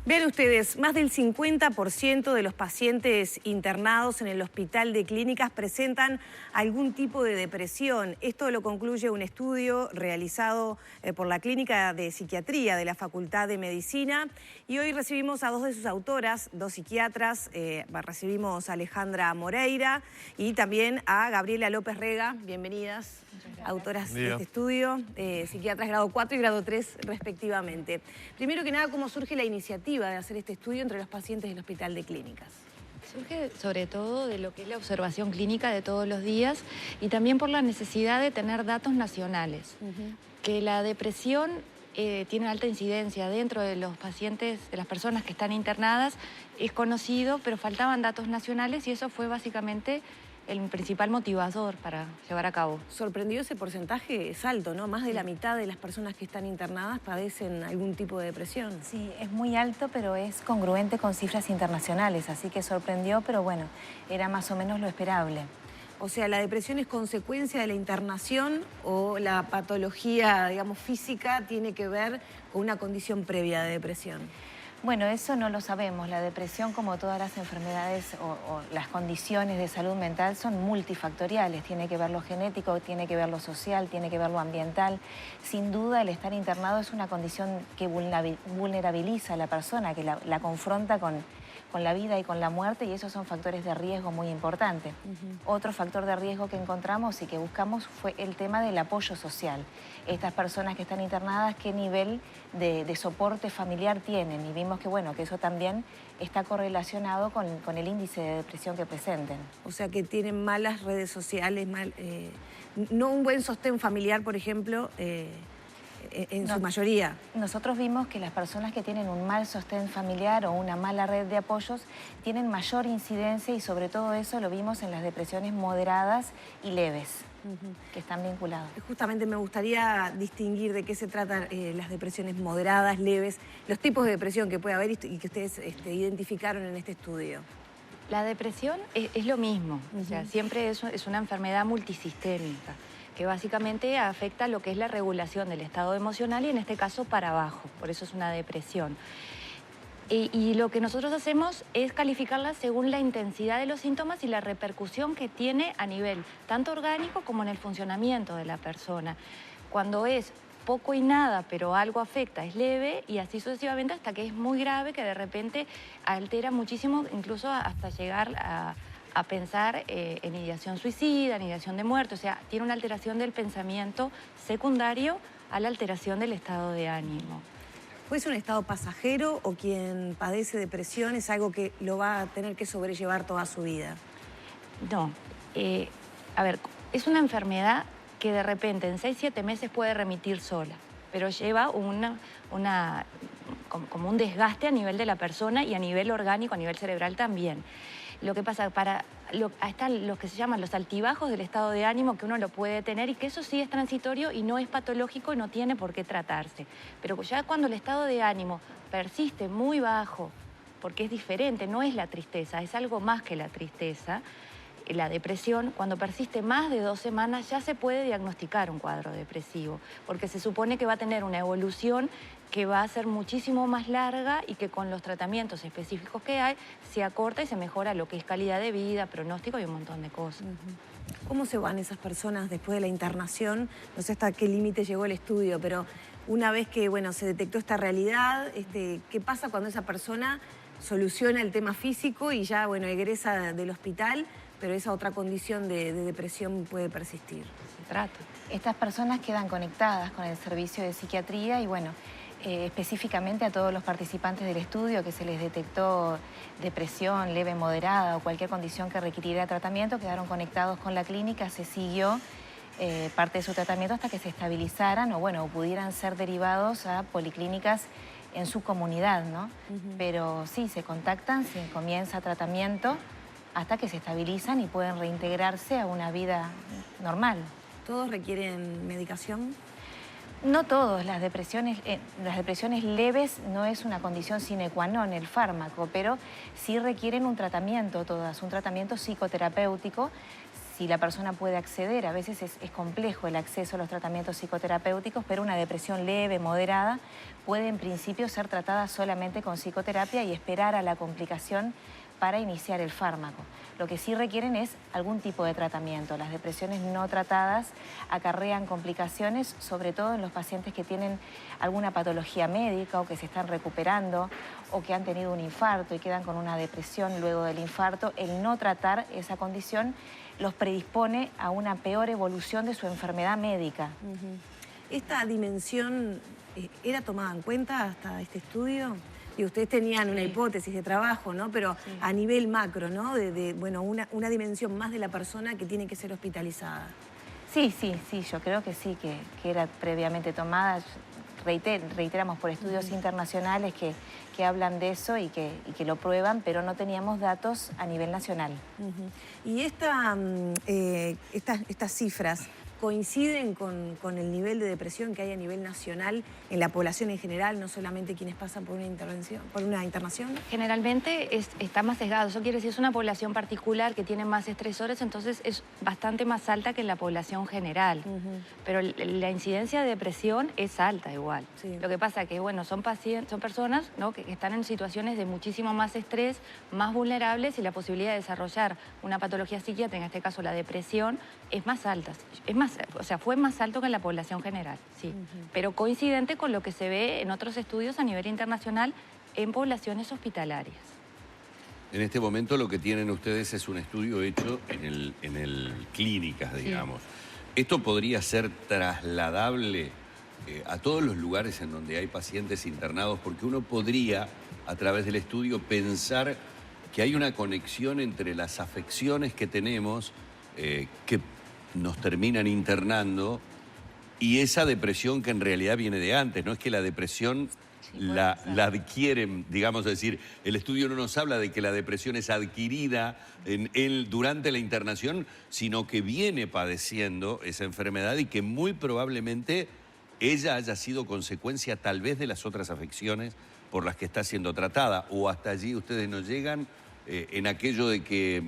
Vean ustedes, más del 50% de los pacientes internados en el Hospital de Clínicas presentan algún tipo de depresión. Esto lo concluye un estudio realizado por la Clínica de Psiquiatría de la Facultad de Medicina. Y hoy recibimos a dos de sus autoras, dos psiquiatras. Recibimos a Alejandra Moreira y también a Gabriela López Rega. Bienvenidas, autoras de este estudio, psiquiatras grado 4 y grado 3 respectivamente. Primero que nada, ¿cómo surge la iniciativa de hacer este estudio entre los pacientes del Hospital de Clínicas? Surge sobre todo de lo que es la observación clínica de todos los días y también por la necesidad de tener datos nacionales. Que la depresión tiene alta incidencia dentro de los pacientes, de las personas que están internadas, es conocido, pero faltaban datos nacionales y eso fue básicamente el principal motivador para llevar a cabo. Sorprendió ese porcentaje, es alto, ¿no? Más de la mitad de las personas que están internadas padecen algún tipo de depresión. Sí, es muy alto, pero es congruente con cifras internacionales, así que sorprendió, pero bueno, era más o menos lo esperable. O sea, ¿la depresión es consecuencia de la internación o la patología, digamos, física tiene que ver con una condición previa de depresión? Bueno, eso no lo sabemos. La depresión, como todas las enfermedades o las condiciones de salud mental, son multifactoriales. Tiene que ver lo genético, tiene que ver lo social, tiene que ver lo ambiental. Sin duda, el estar internado es una condición que vulnerabiliza a la persona, que la confronta con la vida y con la muerte, y esos son factores de riesgo muy importantes. Otro factor de riesgo que encontramos y que buscamos fue el tema del apoyo social. Estas personas que están internadas, ¿qué nivel de soporte familiar tienen? Y vimos que, bueno, que eso también está correlacionado con el índice de depresión que presenten. O sea, que tienen malas redes sociales, no un buen sostén familiar, por ejemplo, en su mayoría. Nosotros vimos que las personas que tienen un mal sostén familiar o una mala red de apoyos tienen mayor incidencia, y sobre todo eso lo vimos en las depresiones moderadas y leves, que están vinculadas. Justamente me gustaría distinguir de qué se tratan las depresiones moderadas, leves, los tipos de depresión que puede haber y que ustedes identificaron en este estudio. La depresión es lo mismo, o sea, siempre es una enfermedad multisistémica, que básicamente afecta lo que es la regulación del estado emocional y en este caso para abajo, por eso es una depresión. Y lo que nosotros hacemos es calificarla según la intensidad de los síntomas y la repercusión que tiene a nivel tanto orgánico como en el funcionamiento de la persona. Cuando es poco y nada, pero algo afecta, es leve, y así sucesivamente hasta que es muy grave, que de repente altera muchísimo, incluso hasta llegar a pensar en ideación suicida, en ideación de muerte. O sea, tiene una alteración del pensamiento secundario a la alteración del estado de ánimo. ¿Puede ser un estado pasajero o quien padece depresión es algo que lo va a tener que sobrellevar toda su vida? No. A ver, es una enfermedad que de repente en 6-7 meses puede remitir sola, pero lleva como un desgaste a nivel de la persona y a nivel orgánico, a nivel cerebral también. Lo que pasa, están los que se llaman los altibajos del estado de ánimo, que uno lo puede tener y que eso sí es transitorio y no es patológico y no tiene por qué tratarse. Pero ya cuando el estado de ánimo persiste muy bajo, porque es diferente, no es la tristeza, es algo más que la tristeza, la depresión, cuando persiste más de 2 semanas ya se puede diagnosticar un cuadro depresivo, porque se supone que va a tener una evolución que va a ser muchísimo más larga y que con los tratamientos específicos que hay se acorta y se mejora lo que es calidad de vida, pronóstico y un montón de cosas. ¿Cómo se van esas personas después de la internación? No sé hasta qué límite llegó el estudio, pero una vez que, bueno, se detectó esta realidad, ¿qué pasa cuando esa persona soluciona el tema físico y ya, bueno, egresa del hospital, pero esa otra condición de depresión puede persistir? Se trata. Estas personas quedan conectadas con el servicio de psiquiatría y, bueno, específicamente a todos los participantes del estudio que se les detectó depresión leve, moderada o cualquier condición que requiriera tratamiento, quedaron conectados con la clínica, se siguió parte de su tratamiento hasta que se estabilizaran o, bueno, pudieran ser derivados a policlínicas en su comunidad, ¿no? Pero sí, se contactan, se comienza tratamiento hasta que se estabilizan y pueden reintegrarse a una vida normal. ¿Todos requieren medicación? No todos. Las depresiones leves no es una condición sine qua non el fármaco, pero sí requieren un tratamiento todas, un tratamiento psicoterapéutico. Si la persona puede acceder, a veces es complejo el acceso a los tratamientos psicoterapéuticos, pero una depresión leve, moderada, puede en principio ser tratada solamente con psicoterapia y esperar a la complicación para iniciar el fármaco. Lo que sí requieren es algún tipo de tratamiento. Las depresiones no tratadas acarrean complicaciones, sobre todo en los pacientes que tienen alguna patología médica o que se están recuperando o que han tenido un infarto y quedan con una depresión luego del infarto. El no tratar esa condición los predispone a una peor evolución de su enfermedad médica. ¿Esta dimensión era tomada en cuenta hasta este estudio? Y ustedes tenían una hipótesis de trabajo, ¿no? Pero a nivel macro, ¿no? Bueno, una dimensión más de la persona que tiene que ser hospitalizada. Sí, yo creo que sí, que era previamente tomada. Reiteramos por estudios internacionales que hablan de eso y que lo prueban, pero no teníamos datos a nivel nacional. Y estas cifras coinciden con el nivel de depresión que hay a nivel nacional en la población en general, no solamente quienes pasan por una internación. Generalmente está más sesgado. Eso quiere decir es una población particular que tiene más estresores, entonces es bastante más alta que en la población general. Pero la incidencia de depresión es alta igual. Sí. Lo que pasa que, bueno, son personas, ¿no?, que están en situaciones de muchísimo más estrés, más vulnerables, y la posibilidad de desarrollar una patología psiquiátrica, en este caso la depresión, es más alta. O sea, fue más alto que en la población general, sí. Pero coincidente con lo que se ve en otros estudios a nivel internacional en poblaciones hospitalarias. En este momento lo que tienen ustedes es un estudio hecho en el clínicas, digamos. Sí. ¿Esto podría ser trasladable a todos los lugares en donde hay pacientes internados? Porque uno podría, a través del estudio, pensar que hay una conexión entre las afecciones que tenemos que nos terminan internando y esa depresión que en realidad viene de antes. No es que la depresión la adquieren, digamos, es decir, el estudio no nos habla de que la depresión es adquirida en él durante la internación, sino que viene padeciendo esa enfermedad y que muy probablemente ella haya sido consecuencia tal vez de las otras afecciones por las que está siendo tratada. O hasta allí ustedes no llegan en aquello de que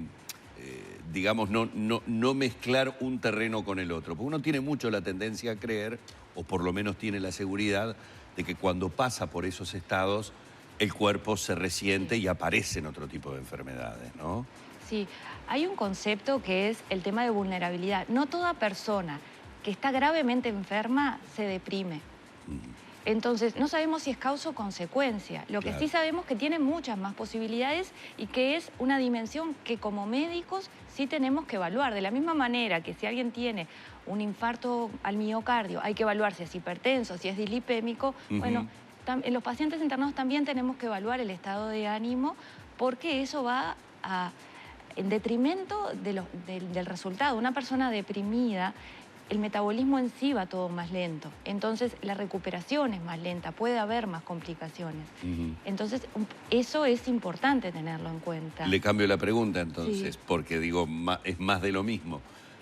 digamos, no mezclar un terreno con el otro. Porque uno tiene mucho la tendencia a creer, o por lo menos tiene la seguridad, de que cuando pasa por esos estados, el cuerpo se resiente y aparecen otro tipo de enfermedades, ¿no? Sí, hay un concepto que es el tema de vulnerabilidad. No toda persona que está gravemente enferma se deprime. Entonces, no sabemos si es causa o consecuencia. Lo que sí sabemos que tiene muchas más posibilidades y que es una dimensión que como médicos sí tenemos que evaluar. De la misma manera que si alguien tiene un infarto al miocardio, hay que evaluar si es hipertenso, si es dislipémico. Bueno, en los pacientes internados también tenemos que evaluar el estado de ánimo, porque eso va en detrimento del resultado. Una persona deprimida, el metabolismo en sí va todo más lento. Entonces, la recuperación es más lenta, puede haber más complicaciones. Entonces, eso es importante tenerlo en cuenta. Le cambio la pregunta, entonces, porque digo, es más de lo mismo.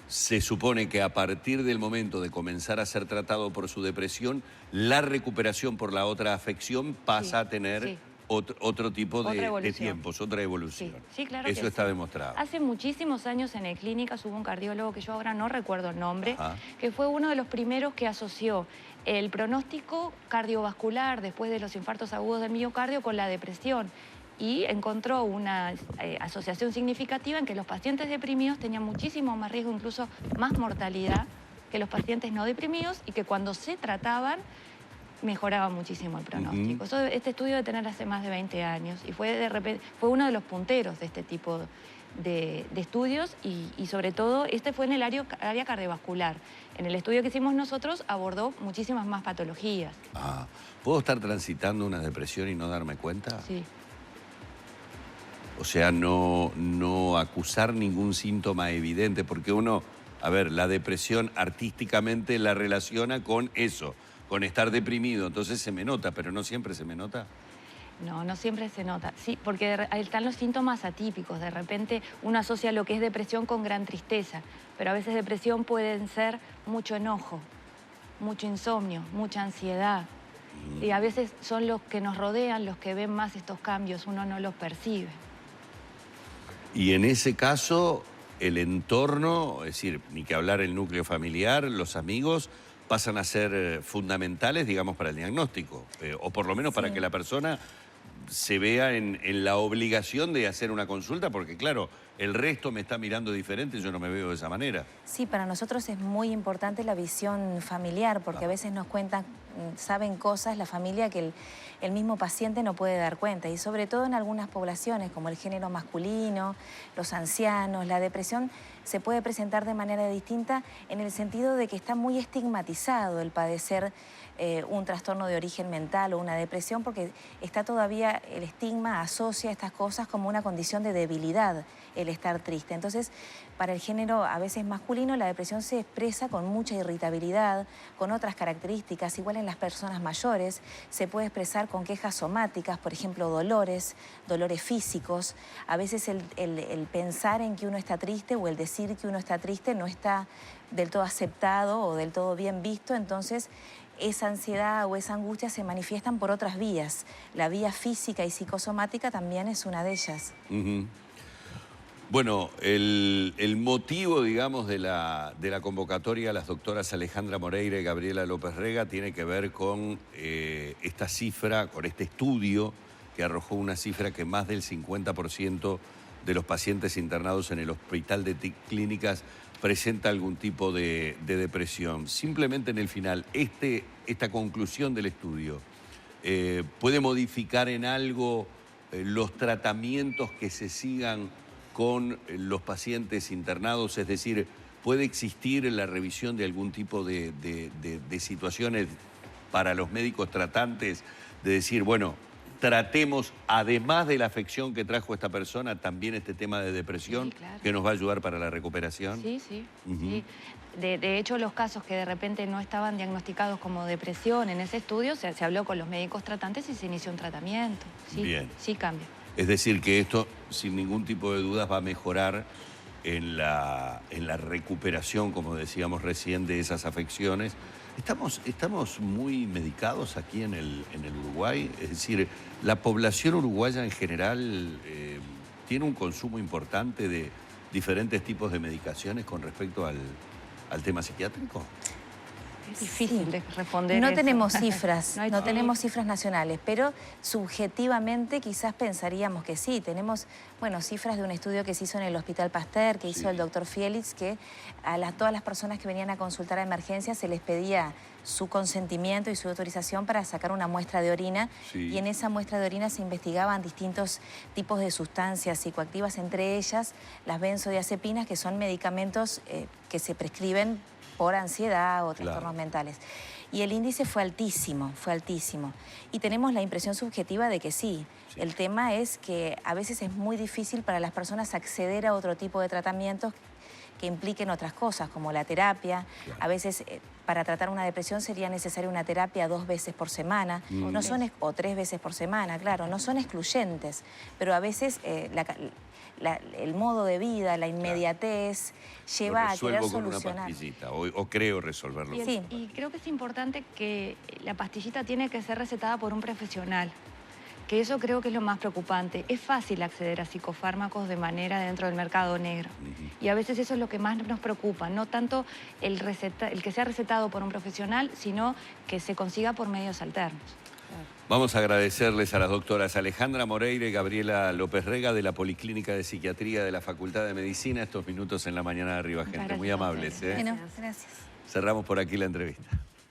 Se supone que a partir del momento de comenzar a ser tratado por su depresión, la recuperación por la otra afección pasa a tener otro tipo de tiempos, otra evolución. Sí, claro. Eso está demostrado. Hace muchísimos años en el Clínicas hubo un cardiólogo que yo ahora no recuerdo el nombre, que fue uno de los primeros que asoció el pronóstico cardiovascular después de los infartos agudos del miocardio con la depresión. Y encontró una asociación significativa en que los pacientes deprimidos tenían muchísimo más riesgo, incluso más mortalidad que los pacientes no deprimidos, y que cuando se trataban mejoraba muchísimo el pronóstico. Este estudio debe tener hace más de 20 años y fue uno de los punteros de este tipo de estudios y sobre todo este fue en el área cardiovascular. En el estudio que hicimos nosotros abordó muchísimas más patologías. ¿Puedo estar transitando una depresión y no darme cuenta? Sí. O sea, no acusar ningún síntoma evidente, porque uno, a ver, la depresión artísticamente la relaciona con eso, con estar deprimido. Entonces se me nota, pero no siempre se me nota. No, no siempre se nota. Sí, porque están los síntomas atípicos. De repente uno asocia lo que es depresión con gran tristeza, pero a veces depresión pueden ser mucho enojo, mucho insomnio, mucha ansiedad. Y a veces son los que nos rodean los que ven más estos cambios, uno no los percibe. Y en ese caso, el entorno, es decir, ni que hablar el núcleo familiar, los amigos, pasan a ser fundamentales, digamos, para el diagnóstico, o por lo menos para que la persona se vea en la obligación de hacer una consulta, porque claro, el resto me está mirando diferente, yo no me veo de esa manera. Sí, para nosotros es muy importante la visión familiar, porque a veces nos cuentan, saben cosas la familia que el mismo paciente no puede dar cuenta, y sobre todo en algunas poblaciones, como el género masculino, los ancianos, la depresión se puede presentar de manera distinta en el sentido de que está muy estigmatizado el padecer un trastorno de origen mental o una depresión, porque está todavía el estigma asocia estas cosas como una condición de debilidad, el estar triste. Entonces, para el género a veces masculino, la depresión se expresa con mucha irritabilidad, con otras características. Igual en las personas mayores se puede expresar con quejas somáticas, por ejemplo, dolores físicos. A veces el pensar en que uno está triste o el decir que uno está triste no está del todo aceptado o del todo bien visto, entonces esa ansiedad o esa angustia se manifiestan por otras vías. La vía física y psicosomática también es una de ellas. Bueno, el motivo, digamos, de la convocatoria a las doctoras Alejandra Moreira y Gabriela López Rega tiene que ver con esta cifra, con este estudio que arrojó una cifra que más del 50% de los pacientes internados en el Hospital de Clínicas presenta algún tipo de depresión. Simplemente en el final, esta conclusión del estudio puede modificar en algo los tratamientos que se sigan con los pacientes internados, es decir, puede existir la revisión de algún tipo de situaciones para los médicos tratantes, de decir, bueno, tratemos, además de la afección que trajo esta persona, también este tema de depresión, Sí, claro. que nos va a ayudar para la recuperación. Sí. De hecho, los casos que de repente no estaban diagnosticados como depresión en ese estudio, se habló con los médicos tratantes y se inició un tratamiento. Sí, Bien. Sí cambia. Es decir, que esto, sin ningún tipo de dudas, va a mejorar en la recuperación, como decíamos recién, de esas afecciones. Estamos muy medicados aquí en el Uruguay, es decir, la población uruguaya en general tiene un consumo importante de diferentes tipos de medicaciones con respecto al tema psiquiátrico. Es difícil de responder No eso. tenemos cifras, No hay no cifras. tenemos cifras nacionales, pero subjetivamente quizás pensaríamos que sí. Tenemos, bueno, cifras de un estudio que se hizo en el Hospital Pasteur, que hizo el doctor Félix, que a todas las personas que venían a consultar a emergencia se les pedía su consentimiento y su autorización para sacar una muestra de orina. Sí. Y en esa muestra de orina se investigaban distintos tipos de sustancias psicoactivas, entre ellas las benzodiazepinas, que son medicamentos que se prescriben por ansiedad o trastornos mentales. Y el índice fue altísimo, Y tenemos la impresión subjetiva de que sí. El tema es que a veces es muy difícil para las personas acceder a otro tipo de tratamientos que impliquen otras cosas, como la terapia. Claro. A veces para tratar una depresión sería necesaria una terapia 2 veces por semana, o 3 veces por semana, claro, no son excluyentes, pero a veces el modo de vida, la inmediatez, lleva a querer Resuelvo con una solucionar. pastillita, o creo resolverlo. Y, y creo que es importante que la pastillita tiene que ser recetada por un profesional, que eso creo que es lo más preocupante. Es fácil acceder a psicofármacos de manera dentro del mercado negro. Y a veces eso es lo que más nos preocupa, no tanto el que sea recetado por un profesional, sino que se consiga por medios alternos. Vamos a agradecerles a las doctoras Alejandra Moreira y Gabriela López Rega de la Policlínica de Psiquiatría de la Facultad de Medicina estos minutos en la mañana de Arriba Gente. Muy amables. Bueno, gracias. Cerramos por aquí la entrevista.